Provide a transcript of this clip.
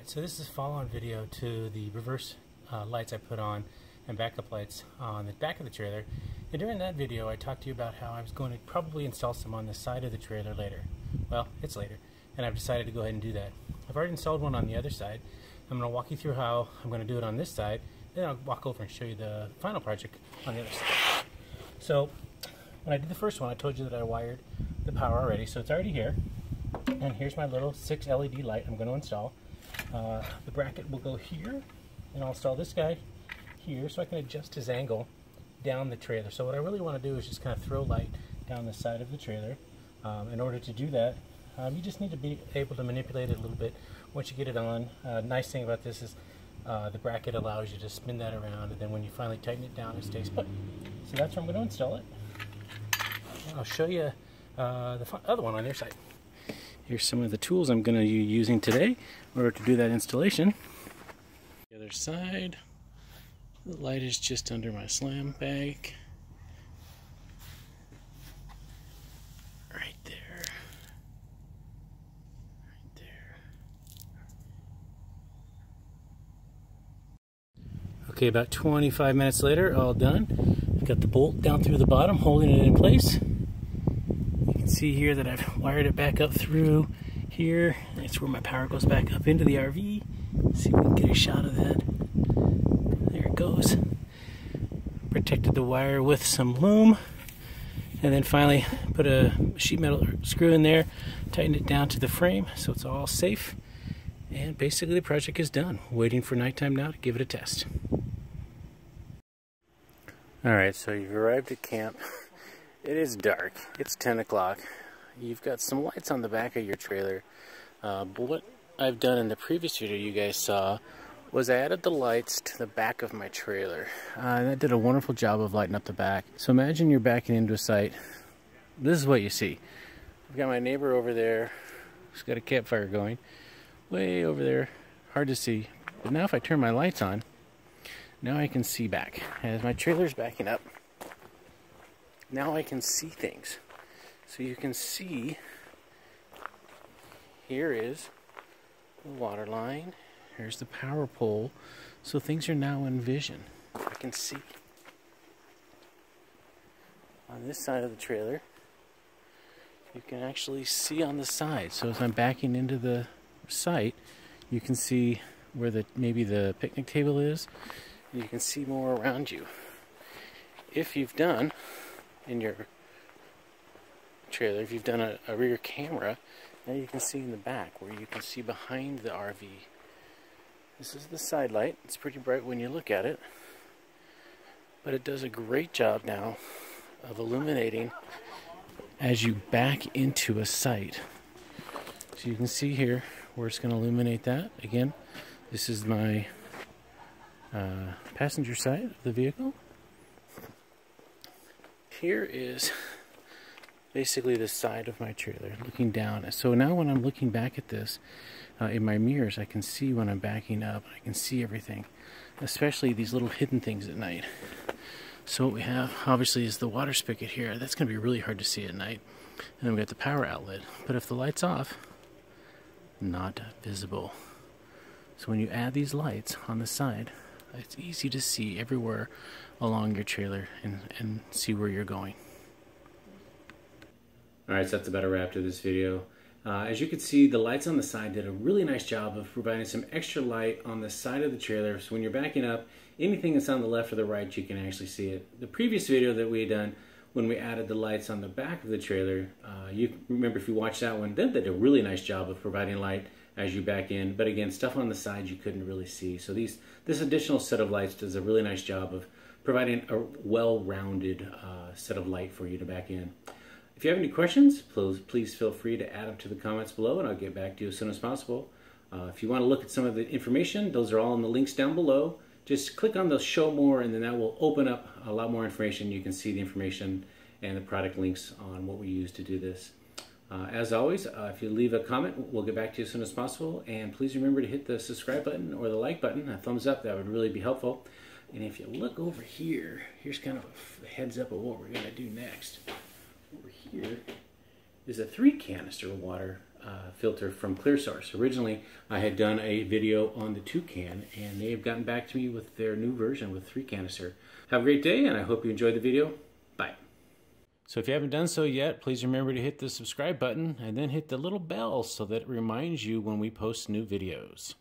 Alright, so this is a follow-on video to the reverse lights I put on and backup lights on the back of the trailer. And during that video I talked to you about how I was going to probably install some on the side of the trailer later. Well, it's later, and I've decided to go ahead and do that. I've already installed one on the other side. I'm going to walk you through how I'm going to do it on this side, then I'll walk over and show you the final project on the other side. So, when I did the first one, I told you that I wired the power already, so it's already here. And here's my little 6 LED light I'm going to install. The bracket will go here, and I'll install this guy here so I can adjust his angle down the trailer. So what I really want to do is just kind of throw light down the side of the trailer. In order to do that, you just need to be able to manipulate it a little bit once you get it on. Nice thing about this is the bracket allows you to spin that around, and then when you finally tighten it down, it stays put. So that's where I'm going to install it. And I'll show you the other one on your side. Here's some of the tools I'm going to be using today in order to do that installation. The other side, the light is just under my slam bag. Right there. Right there. Okay, about 25 minutes later, all done. I've got the bolt down through the bottom, holding it in place. See here that I've wired it back up through here. That's where my power goes back up into the RV. See if we can get a shot of that. There it goes. Protected the wire with some loom, and then finally put a sheet metal screw in there, tightened it down to the frame so it's all safe, and basically the project is done. Waiting for nighttime now to give it a test. Alright, so you've arrived at camp. It is dark. It's 10 o'clock. You've got some lights on the back of your trailer. But what I've done in the previous video you guys saw was I added the lights to the back of my trailer. And that did a wonderful job of lighting up the back. So imagine you're backing into a site. This is what you see. I've got my neighbor over there. He's got a campfire going. Way over there. Hard to see. But now if I turn my lights on, now I can see back. As my trailer's backing up, now I can see things. So you can see, here is the water line, here's the power pole, so things are now in vision. I can see. On this side of the trailer, you can actually see on the side. So as I'm backing into the site, you can see where maybe the picnic table is, and you can see more around you. If you've done in your trailer, if you've done a rear camera, now you can see in the back where you can see behind the RV. This is the side light. It's pretty bright when you look at it, but it does a great job now of illuminating as you back into a site. So you can see here where it's going to illuminate that. Again, this is my passenger side of the vehicle. Here is basically the side of my trailer, looking down. So now when I'm looking back at this, in my mirrors, I can see when I'm backing up. I can see everything, especially these little hidden things at night. So what we have, obviously, is the water spigot here. That's going to be really hard to see at night. And then we've got the power outlet. But if the light's off, not visible. So when you add these lights on the side, it's easy to see everywhere along your trailer and see where you're going. Alright, so that's about a wrap to this video. As you can see, the lights on the side did a really nice job of providing some extra light on the side of the trailer, so when you're backing up, anything that's on the left or the right, you can actually see it. The previous video that we had done when we added the lights on the back of the trailer, you remember if you watched that one, they did a really nice job of providing light as you back in, but again, stuff on the side you couldn't really see. So this additional set of lights does a really nice job of providing a well-rounded set of light for you to back in. If you have any questions, please feel free to add them to the comments below, and I'll get back to you as soon as possible. If you want to look at some of the information, those are all in the links down below. Just click on the show more, and then that will open up a lot more information. You can see the information and the product links on what we use to do this. As always, if you leave a comment, we'll get back to you as soon as possible. And please remember to hit the subscribe button or the like button, a thumbs up. That would really be helpful. And if you look over here, here's kind of a heads up of what we're going to do next. Over here is a 3 canister of water. filter from ClearSource. Originally, I had done a video on the 2-can, and they have gotten back to me with their new version with 3 canister. Have a great day, and I hope you enjoyed the video. Bye. So if you haven't done so yet, please remember to hit the subscribe button and then hit the little bell so that it reminds you when we post new videos.